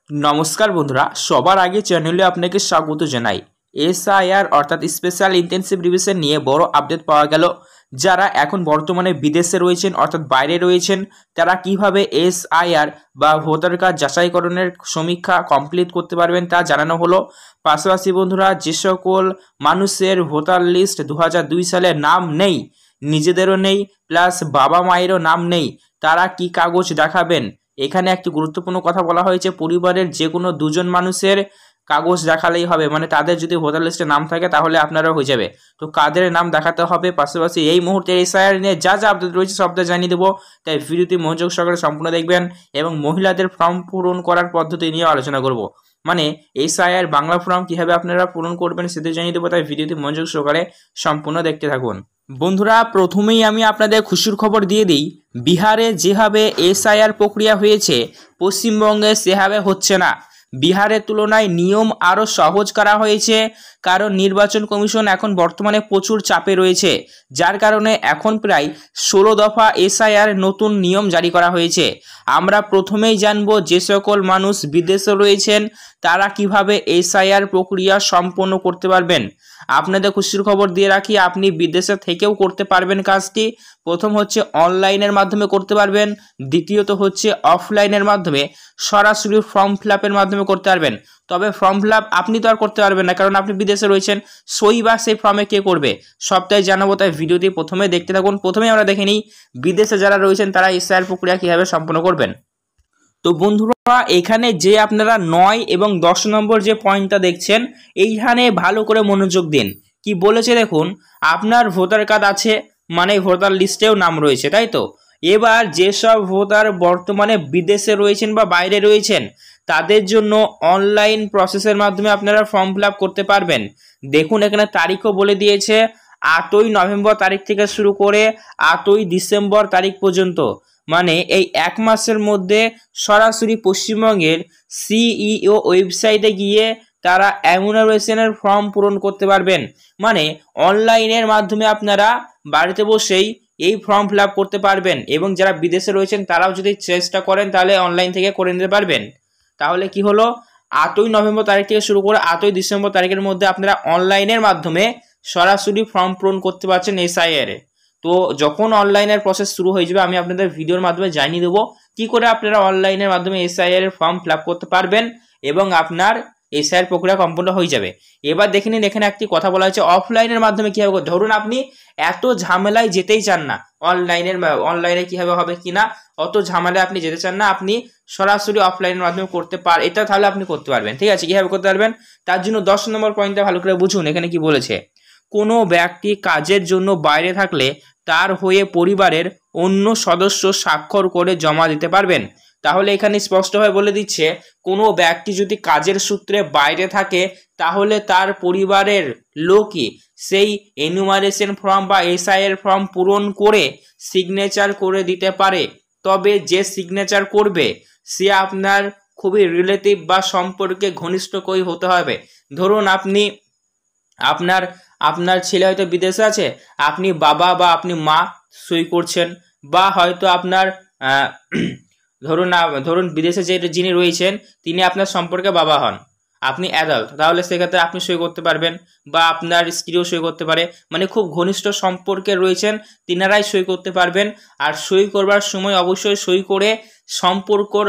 নমস্কার বন্ধুরা, সবার আগে চ্যানেলে আপনাকে স্বাগত জানাই। এসআইআর অর্থাৎ স্পেশাল ইন্টেনসিভ রিভিশন নিয়ে বড় আপডেট পাওয়া গেল। যারা এখন বর্তমানে বিদেশে রয়েছেন অর্থাৎ বাইরে রয়েছেন, তারা কিভাবে এসআইআর বা ভোটার কার্ড যাচাইকরণের সমীক্ষা কমপ্লিট করতে পারবেন তা জানানো হলো। পাশাপাশি বন্ধুরা, যে সকল মানুষের ভোটার লিস্ট 2002 সালে নাম নেই, নিজেদেরও নেই, প্লাস বাবা মায়েরও নাম নেই, তারা কি কাগজ দেখাবেন। এখানে একটি গুরুত্বপূর্ণ কথা বলা হয়েছে, পরিবারের যে কোনো দুজন মানুষের কাগজ দেখালেই হবে, মানে তাদের যদি ভোটার লিস্টে নাম থাকে তাহলে আপনারা হয়ে যাবে। তো কাদের নাম দেখাতে হবে, পাশাপাশি এই মুহূর্তে এসআইআর নিয়ে যা যা আপডেট রয়েছে সবটা জানিয়ে দেবো, তাই ভিডিওটি মনোযোগ সহকারে সম্পূর্ণ দেখবেন। এবং মহিলাদের ফর্ম পূরণ করার পদ্ধতি নিয়ে আলোচনা করব, মানে এসআইআর বাংলা ফর্ম কিভাবে আপনারা পূরণ করবেন সেটা জানিয়ে দেবো, তাই ভিডিওটি মনোযোগ সহকারে সম্পূর্ণ দেখতে থাকুন। বন্ধুরা, প্রথমেই আমি আপনাদের খুশির খবর দিয়ে দিই, বিহারে যেভাবে এসআইআর প্রক্রিয়া হয়েছে পশ্চিমবঙ্গে সেভাবে হচ্ছে না। বিহারের তুলনায় নিয়ম আরও সহজ করা হয়েছে, কারণ নির্বাচন কমিশন এখন বর্তমানে প্রচুর চাপে রয়েছে, যার কারণে এখন প্রায় 16 দফা এসআইআর নতুন নিয়ম জারি করা হয়েছে। আমরা প্রথমেই জানব যে সকল মানুষ বিদেশে রয়েছেন তারা কিভাবে এসআইআর প্রক্রিয়া সম্পন্ন করতে পারবেন। আপনাদের খুশির খবর দিয়ে রাখি, আপনি বিদেশে থেকেও করতে পারবেন কাজটি। প্রথম হচ্ছে অনলাইনের মাধ্যমে করতে পারবেন, দ্বিতীয়ত হচ্ছে অফলাইনের মাধ্যমে সরাসরি ফর্ম ফিল আপের মাধ্যমে করতে পারবেন। তবে ফর্ম ফিল আপ আপনি তো আর করতে পারবেন না, কারণ আপনি বিদেশে রয়েছেন। সই বা সেই ফর্মে কে করবে সবটাই জানাবো, তাই ভিডিওটি প্রথমে দেখতে থাকুন। প্রথমে আমরা দেখে নিই বিদেশে যারা রয়েছেন তারা এসআইআর প্রক্রিয়া কীভাবে সম্পন্ন করবেন। তো বন্ধুরা, এখানে যে আপনারা 9 এবং 10 নম্বর যে পয়েন্টটা দেখছেন, এইখানে ভালো করে মনোযোগ দিন। কি বলেছে দেখুন, আপনার ভোটার কার্ড আছে, মানে ভোটার লিস্টেও নাম রয়েছে, তাই তো। এবার যেসব ভোটার বর্তমানে বিদেশে রয়েছেন বা বাইরে রয়েছেন তাদের জন্য অনলাইন প্রসেসের মাধ্যমে আপনারা ফর্ম ফিল আপ করতে পারবেন। দেখুন এখানে তারিখও বলে দিয়েছে, 8ই নভেম্বর তারিখ থেকে শুরু করে 8ই ডিসেম্বর তারিখ পর্যন্ত, মানে এই এক মাসের মধ্যে সরাসরি পশ্চিমবঙ্গের সিইও ওয়েবসাইটে গিয়ে তারা এনুমারেশনের ফর্ম পূরণ করতে পারবেন। মানে অনলাইনের মাধ্যমে আপনারা বাড়িতে বসেই এই ফর্ম ফিল আপ করতে পারবেন, এবং যারা বিদেশে রয়েছেন তারাও যদি চেষ্টা করেন তাহলে অনলাইন থেকে করে নিতে পারবেন। তাহলে কি হলো, 8ই নভেম্বর তারিখ থেকে শুরু করে 8ই ডিসেম্বর তারিখের মধ্যে আপনারা অনলাইনের মাধ্যমে সরাসরি ফর্ম পূরণ করতে পারছেন এসআইআর এ। তো যখন অনলাইনের প্রসেস শুরু হয়ে যাবে আমি আপনাদের ভিডিওর মাধ্যমে জানিয়ে দেবো কি করে আপনারা অনলাইনের মাধ্যমে এসআইআর এর ফর্ম ফিল আপ করতে পারবেন এবং আপনার এসআইআর প্রক্রিয়া সম্পূর্ণ হয়ে যাবে। এবার দেখে নিন, এখানে একটি কথা বলা হয়েছে অফলাইনের মাধ্যমে কীভাবে। ধরুন আপনি এত ঝামেলায় যেতেই চান না, অনলাইনে কীভাবে হবে কিনা অত ঝামেলায় আপনি যেতে চান না, আপনি সরাসরি অফলাইনের মাধ্যমে করতে এটা তাহলে আপনি করতে পারবেন। ঠিক আছে, কীভাবে করতে পারবেন তার জন্য 10 নম্বর পয়েন্টটা ভালো করে বুঝুন। এখানে কি বলেছে, কোনো ব্যক্তি কাজের জন্য বাইরে থাকলে তার হয়ে পরিবারের অন্য সদস্য স্বাক্ষর করে জমা দিতে পারবেন। তাহলে এখানে স্পষ্টভাবে বলে দিচ্ছে, কোনো ব্যক্তি যদি কাজের সূত্রে বাইরে থাকে তাহলে তার পরিবারের লোকই সেই এনুমারেশন ফর্ম বা এসআইআর ফর্ম পূরণ করে সিগনেচার করে দিতে পারে। তবে যে সিগনেচার করবে সে আপনার খুবই রিলেটিভ বা সম্পর্কে ঘনিষ্ঠ কই হতে হবে। ধরুন আপনার ছেলে হয়তো বিদেশে আছে, আপনি বাবা বা আপনি মা সই করছেন, বা হয়তো আপনার ধরুন বিদেশে যিনি রয়েছেন তিনি আপনার সম্পর্কে বাবা হন, আপনি অ্যাডাল্ট, তাহলে সেক্ষেত্রে আপনি সই করতে পারবেন, বা আপনার স্ত্রীও সই করতে পারে, মানে খুব ঘনিষ্ঠ সম্পর্কে রয়েছেন তিনারাই সই করতে পারবেন। আর সই করবার সময় অবশ্যই সই করে সম্পর্কর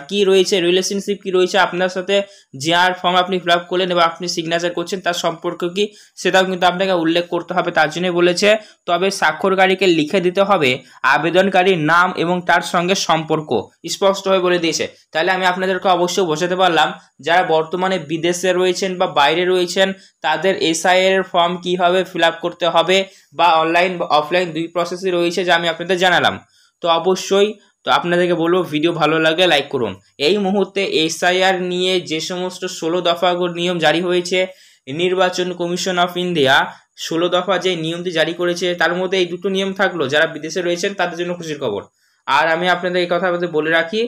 কি রয়েছে, রিলেশনশিপ কি রয়েছে আপনার সাথে, যার ফর্ম আপনি ফিল আপ করলেন এবং আপনি সিগনেচার করছেন তার সম্পর্ক কি সেটাও কিন্তু আপনাকে উল্লেখ করতে হবে। তার জন্যই বলেছে, তবে স্বাক্ষরকারীকে লিখে দিতে হবে আবেদনকারীর নাম এবং তার সঙ্গে সম্পর্ক, স্পষ্টভাবে বলে দিয়েছে। তাহলে আমি আপনাদেরকে অবশ্যই বোঝাতে পারলাম যারা বর্তমানে বিদেশে রয়েছেন বা বাইরে রয়েছেন তাদের এসআইআর ফর্ম কীভাবে ফিল আপ করতে হবে, বা অনলাইন বা অফলাইন দুই প্রসেসই রয়েছে যা আমি আপনাদের জানালাম। তো অবশ্যই আপনাদেরকে বলবো ভিডিও ভালো লাগলে লাইক করুন। এই মুহূর্তে এসআইআর নিয়ে যে সমস্ত 16 দফা নিয়ম জারি হয়েছে, নির্বাচন কমিশন অফ ইন্ডিয়া 16 দফা যে নিয়মটি জারি করেছে তার মধ্যে এই দুটো নিয়ম থাকলো, যারা বিদেশে রয়েছেন তাদের জন্য খুশির খবর। আর আমি আপনাদের এই কথা বলে রাখি,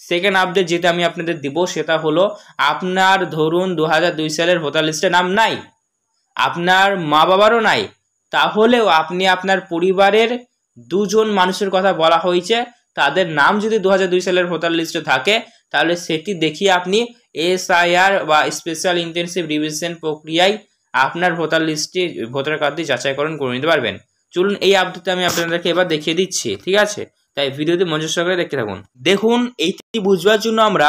সেকেন্ড আপডেট যেটা আমি আপনাদের দিব সেটা হলো, আপনার ধরুন 2002 সালের ভোটার লিস্টে নাম নাই, আপনার মা বাবারও নাই, তাহলেও আপনি আপনার পরিবারের দুজন মানুষের কথা বলা হয়েছে, তাদের নাম যদি 2002 সালের ভোটার লিস্টে থাকে তাহলে সেটি দেখিয়ে আপনি এসআইআর বা স্পেশাল ইন্টেনসিভ রিভিশন প্রক্রিয়ায় আপনার ভোটার কার্ডটি যাচাইকরণ করে নিতে পারবেন। চলুন এই আপডেটটা আমি আপনাদেরকে এবার দেখিয়ে দিচ্ছি, ঠিক আছে? তাই ভিডিওটি মনোযোগ সহকারে দেখতে থাকুন। দেখুন, এইটি বুঝবার জন্য আমরা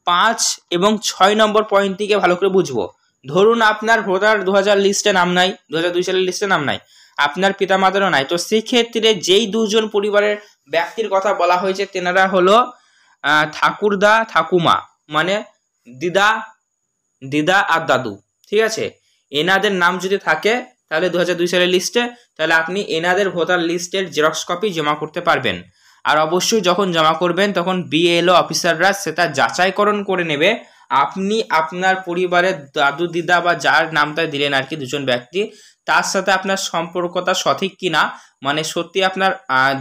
5 এবং 6 নম্বর পয়েন্টটিকে ভালো করে বুঝবো। ধরুন আপনার ভোটার 2000 লিস্টে নাম নাই, 2002 সালের লিস্টে নাম নাই, আপনার পিতামাতারও নাই, তো সেক্ষেত্রে যেই দুজন পরিবারের ব্যক্তির কথা বলা হয়েছে তেনারা হলো ঠাকুরদা ঠাকুমা, মানে দিদা আর দাদু, ঠিক আছে? এনাদের নাম যদি থাকে তাহলে 2002 সালের লিস্টে, তাহলে আপনি এনাদের ভোটার লিস্টের জেরক্স কপি জমা করতে পারবেন। আর অবশ্যই যখন জমা করবেন তখন বিএলও অফিসাররা সেটা যাচাইকরণ করে নেবে আপনি আপনার পরিবারের দাদু দিদা বা যার নামটা দিলেন আর কি, দুজন ব্যক্তি, তার সাথে আপনার সম্পর্কটা সঠিক কিনা, মানে সত্যি আপনার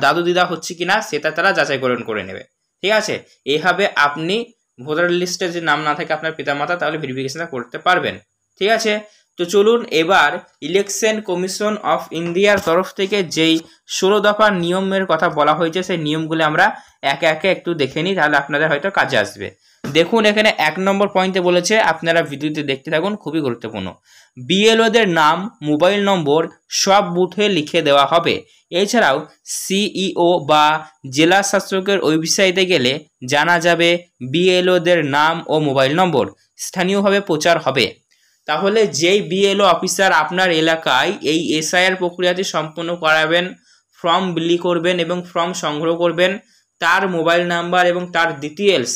দাদু দিদা হচ্ছে কিনা সেটা তারা যাচাইকরণ করে নেবে, ঠিক আছে? এইভাবে আপনি ভোটার লিস্টে যে নাম না থাকে আপনার পিতামাতা, তাহলে ভেরিফিকেশনটা করতে পারবেন, ঠিক আছে? তো চলুন এবার ইলেকশন কমিশন অফ ইন্ডিয়ার তরফ থেকে যেই 16 দফার নিয়মের কথা বলা হয়েছে সেই নিয়মগুলো আমরা একে একে একটু দেখে নিই, তাহলে আপনাদের হয়তো কাজে আসবে। দেখুন, এখানে 1 নম্বর পয়েন্টে বলেছে, আপনারা ভিডিওতে দেখতে থাকুন, খুবই গুরুত্বপূর্ণ। বিএলওদের নাম, মোবাইল নম্বর সব বুথে লিখে দেওয়া হবে। এছাড়াও সিইও বা জেলা শাসকের ওয়েবসাইটে গেলে জানা যাবে বিএলওদের নাম ও মোবাইল নম্বর, স্থানীয়ভাবে প্রচার হবে। তাহলে যেই বিএলও অফিসার আপনার এলাকায় এই এসআইআর প্রক্রিয়াটি সম্পন্ন করাবেন, ফর্ম বিলি করবেন এবং ফর্ম সংগ্রহ করবেন, তার মোবাইল নাম্বার এবং তার ডিটেলস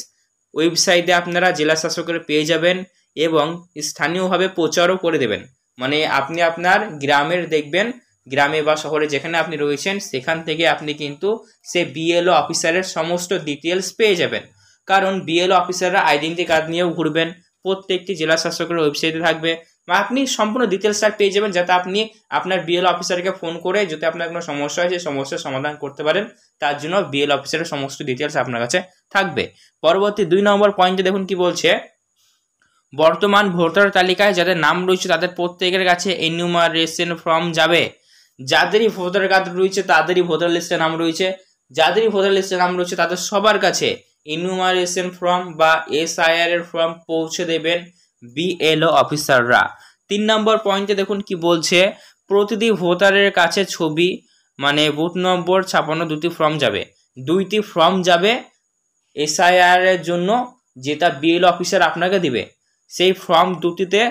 ওয়েবসাইটে আপনারা জেলা শাসকের পেয়ে যাবেন এবং স্থানীয়ভাবে প্রচারও করে দেবেন। মানে আপনি আপনার গ্রামের দেখবেন, গ্রামে বা শহরে যেখানে আপনি রয়েছেন সেখান থেকে আপনি কিন্তু সে বিএলও অফিসারের সমস্ত ডিটেলস পেয়ে যাবেন। কারণ বিএলও অফিসাররা আইডেন্টি কার্ড নিয়েও ঘুরবেন, প্রত্যেকটি জেলা শাসকের ওয়েবসাইটে থাকবে, বা আপনি সম্পূর্ণ ডিটেলসটা পেয়ে যাবেন, যাতে আপনি আপনার বিএলও অফিসারকে ফোন করে যদি আপনার কোনো সমস্যা হয় সেই সমস্যার সমাধান করতে পারেন। তার জন্য বিএলও অফিসারের সমস্ত ডিটেলস আপনার কাছে থাকবে। পরবর্তী 2 নম্বর পয়েন্টে দেখুন কি বলছে, বর্তমান ভোটার তালিকায় যাদের নাম রয়েছে তাদের প্রত্যেকের কাছে এনুমারেশন ফর্ম যাবে। যাদেরই ভোটার কার্ড রয়েছে তাদেরই ভোটার লিস্টে নাম রয়েছে, যাদেরই ভোটার লিস্টে নাম রয়েছে তাদের সবার কাছে এনুমারেশন ফর্ম বা এসআইআর এর ফর্ম পৌঁছে দেবেন বিএলও অফিসাররা। 3 নম্বর পয়েন্টে দেখুন কি বলছে, প্রতিটি ভোটারের কাছে ছবি, মানে বুথ নম্বর 56 দুটি ফর্ম যাবে। 2টি ফর্ম যাবে এসআইআর এর জন্য, যেটা বিএলও অফিসার আপনাকে দিবে। সেই ফর্ম দুটিতে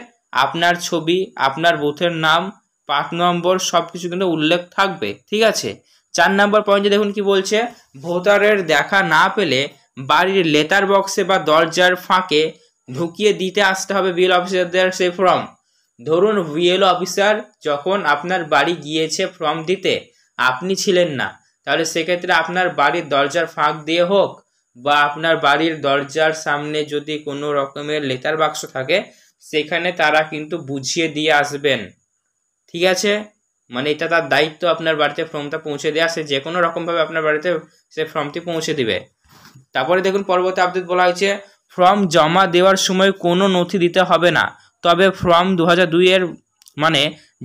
আপনার ছবি, আপনার বুথের নাম, পার্ট নম্বর সব কিছু কিন্তু উল্লেখ থাকবে, ঠিক আছে? 4 নম্বর পয়েন্টে দেখুন কি বলছে, ভোটারের দেখা না পেলে বাড়ির লেটার বক্সে বা দরজার ফাঁকে ঢুকিয়ে দিতে আসতে হবে বিএলও অফিসারদের সেই ফর্ম। ধরুন বিএলও অফিসার যখন আপনার বাড়ি গিয়েছে ফর্ম দিতে, আপনি ছিলেন না, তাহলে সেক্ষেত্রে আপনার বাড়ির দরজার ফাঁক দিয়ে হোক বা আপনার বাড়ির দরজার সামনে যদি কোনো রকমের লেটার বাক্স থাকে সেখানে তারা কিন্তু বুঝিয়ে দিয়ে আসবেন, ঠিক আছে? মানে এটা তার দায়িত্ব আপনার বাড়িতে ফর্মটা পৌঁছে দেওয়া, সে যে কোনো রকমভাবে আপনার বাড়িতে সে ফর্মটি পৌঁছে দিবে। তারপরে দেখুন পরবর্তী আপডেট বলা হয়েছে, ফর্ম জমা দেওয়ার সময় কোনো নথি দিতে হবে না, তবে ফর্ম 2002 এর মানে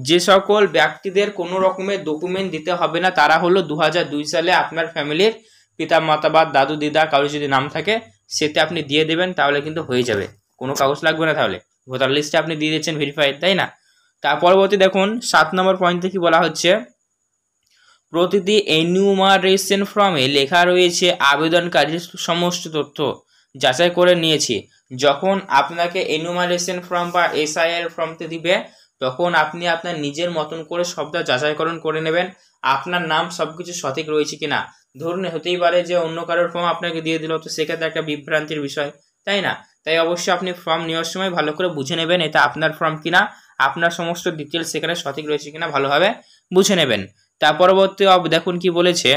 যে সকল ব্যক্তিদের কোনো রকমের ডকুমেন্ট দিতে হবে না তারা হলো 2002 সালে আপনার ফ্যামিলির পিতা মাতা বা দাদু দিদা কারো যদি নাম থাকে সেটা আপনি দিয়ে দেবেন, তাহলে কিন্তু হয়ে যাবে, কোনো কাগজ লাগবে না। তাহলে ভোটার লিস্টে আপনি দিয়ে দিচ্ছেন ভেরিফাইড, তাই না? তার পরবর্তী দেখুন 7 নম্বর পয়েন্টে কি বলা হচ্ছে, প্রতিটি এনুমারেশন ফর্মে লেখা রয়েছে আবেদনকারীর সমস্ত তথ্য যাচাই করে নিয়েছি। যখন আপনাকে এনুমারেশন ফর্ম বা এসআইআর ফর্মটি দিবে তখন আপনি আপনার নিজের মতন করে সবটা যাচাইকরণ করে নেবেন, আপনার নাম সবকিছু সঠিক রয়েছে কিনা। ধরুন হতেই পারে যে অন্য কারোর ফর্ম আপনাকে দিয়ে দিল, তো সেক্ষেত্রে একটা বিভ্রান্তির বিষয়, তাই না? তাই অবশ্যই আপনি ফর্ম নেওয়ার সময় ভালো করে বুঝে নেবেন এটা আপনার ফর্ম কিনা, আপনার সমস্ত ডিটেলস সেখানে সঠিক রয়েছে কিনা ভালোভাবে বুঝে নেবেন। তার পরবর্তী দেখুন কি বলেছে,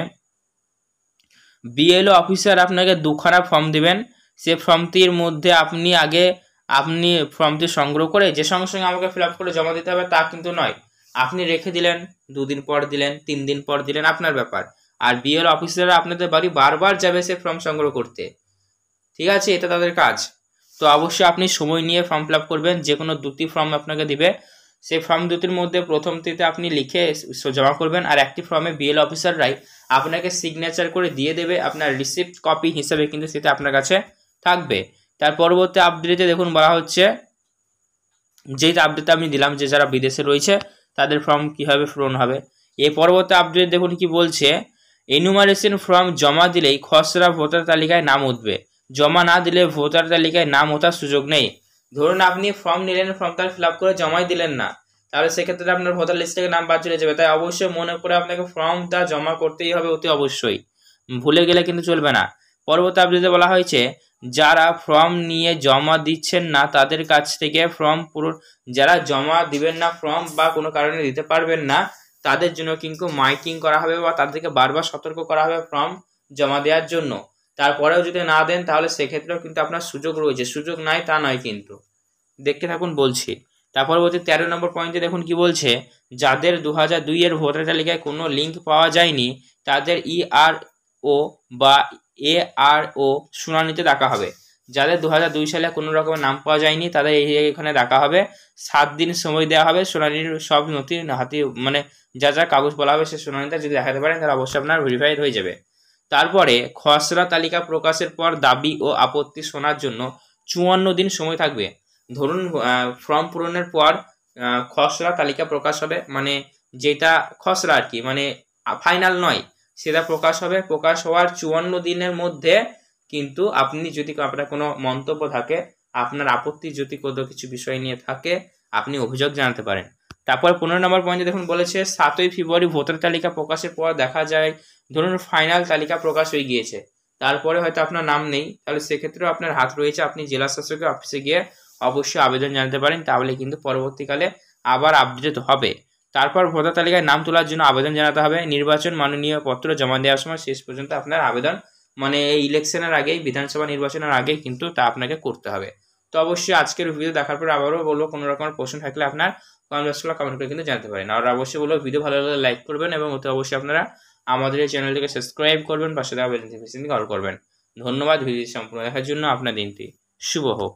বিএলও অফিসার আপনাকে 2খানা ফর্ম দিবেন। সে ফর্মটির মধ্যে আপনি ফর্মটি সংগ্রহ করে যে সঙ্গে সঙ্গে আমাকে ফিল আপ করে জমা দিতে হবে তা কিন্তু নয়, আপনি রেখে দিলেন, 2 দিন পর দিলেন, 3 দিন পর দিলেন, আপনার ব্যাপার। আর বিএলও অফিসাররা আপনাদের বাড়ি বারবার যাবে সে ফর্ম সংগ্রহ করতে, ঠিক আছে? এটা তাদের কাজ। তো অবশ্যই আপনি সময় নিয়ে ফর্ম ফিল আপ করবেন। যে কোনো 2টি ফর্ম আপনাকে দিবে, সেই ফর্ম 2টির মধ্যে প্রথমটিতে আপনি লিখে জমা করবেন, আর একটি ফর্মে বিএলও অফিসাররাই আপনাকে সিগনেচার করে দিয়ে দেবে, আপনার রিসিপ্ট কপি হিসেবে কিন্তু সেটা আপনার কাছে থাকবে। তার পরবর্তী আপডেটে দেখুন বলা হচ্ছে, যেই আপডেটটা আমি দিলাম যে যারা বিদেশে রয়েছে তাদের ফর্ম কীভাবে পূরণ হবে। এর পরবর্তী আপডেট দেখুন কি বলছে, এনুমারেশন ফর্ম জমা দিলেই খসড়া ভোটার তালিকায় নাম উঠবে, জমা না দিলে ভোটার তালিকায় নাম ওঠার সুযোগ নেই। ধরুন আপনি ফর্ম নিলেন, ফর্মটা ফিল আপ করে জমাই দিলেন না, তাহলে সেক্ষেত্রে আপনার ভোটার লিস্ট থেকে নাম বাদ চলে যাবে। তাই অবশ্যই মনে করে আপনাকে ফর্মটা জমা করতেই হবে অতি অবশ্যই, ভুলে গেলে কিন্তু চলবে না। পরবর্তী আপডেটে বলা হয়েছে, যারা ফর্ম নিয়ে জমা দিচ্ছেন না তাদের কাছ থেকে ফর্ম পূরণ, যারা জমা দিবেন না ফর্ম বা কোনো কারণে দিতে পারবেন না তাদের জন্য কিন্তু মাইকিং করা হবে বা তাদেরকে বারবার সতর্ক করা হবে ফর্ম জমা দেওয়ার জন্য। তারপরেও যদি না দেন তাহলে সেক্ষেত্রেও কিন্তু আপনার সুযোগ রয়েছে, সুযোগ নাই তা নয় কিন্তু। দেখতে থাকুন বলছি। তার পরবর্তী 13 নম্বর পয়েন্টে দেখুন কি বলছে, যাদের 2002 এর ভোটার তালিকায় কোনো লিঙ্ক পাওয়া যায়নি তাদের ERO বা ARO শুনানিতে ডাকা হবে। যাদের 2002 সালে কোনো রকমের নাম পাওয়া যায়নি তাদের এখানে ডাকা হবে, 7 দিন সময় দেওয়া হবে শুনানির সব নথি হাতে, মানে যা যা কাগজ বলা হবে সে শুনানিতে যদি দেখাতে পারেন তাহলে অবশ্যই আপনার ভেরিফাইড হয়ে যাবে। তারপরে খসড়া তালিকা প্রকাশের পর দাবি ও আপত্তি শোনার জন্য 54 দিন সময় থাকবে। ধরুন ফর্ম পূরণের পর খসড়া তালিকা প্রকাশ হবে, মানে যেটা খসড়া আর কি, মানে ফাইনাল নয়, সেটা প্রকাশ হবে। প্রকাশ হওয়ার 54 দিনের মধ্যে কিন্তু আপনি যদি আপনার কোনো মন্তব্য থাকে, আপনার আপত্তি যদি কোনো কিছু বিষয় নিয়ে থাকে, আপনি অভিযোগ জানাতে পারেন। তারপর 15 নম্বর পয়েন্টে দেখুন বলেছে, 7ই ফেব্রুয়ারি ভোটার তালিকা প্রকাশের পর দেখা যায় ধরুন ফাইনাল তালিকা প্রকাশ হয়ে গিয়েছে, তারপরে হয়তো আপনার নাম নেই, তাহলে সেক্ষেত্রেও আপনার হাত রয়েছে, আপনি জেলা শাসকের অফিসে গিয়ে অবশ্যই আবেদন জানাতে পারেন, তাহলে কিন্তু পরবর্তীকালে আবার আপডেট হবে। তারপর ভোটার তালিকায় নাম তোলার জন্য আবেদন জানাতে হবে। নির্বাচন মাননীয় পত্র জমা দেওয়ার সময় শেষ পর্যন্ত আপনার আবেদন, মানে এই ইলেকশনের আগেই, বিধানসভা নির্বাচনের আগেই কিন্তু তা আপনাকে করতে হবে। তো অবশ্যই আজকের ভিডিও দেখার পর আবারও বলবো, কোনো রকমের প্রশ্ন থাকলে আপনার কমেন্ট বক্সে কমেন্ট করে কিন্তু জানতে পারেন। আর অবশ্যই বলবো ভিডিও ভালো লাগলে লাইক করবেন এবং অতি অবশ্যই আপনারা আমাদের এই চ্যানেলটিকে সাবস্ক্রাইব করবেন, পাশে দেওয়া বেল নোটিফিকেশনটি অল করবেন। ধন্যবাদ ভিডিও সম্পূর্ণ দেখার জন্য। আপনার দিনটি শুভ হোক।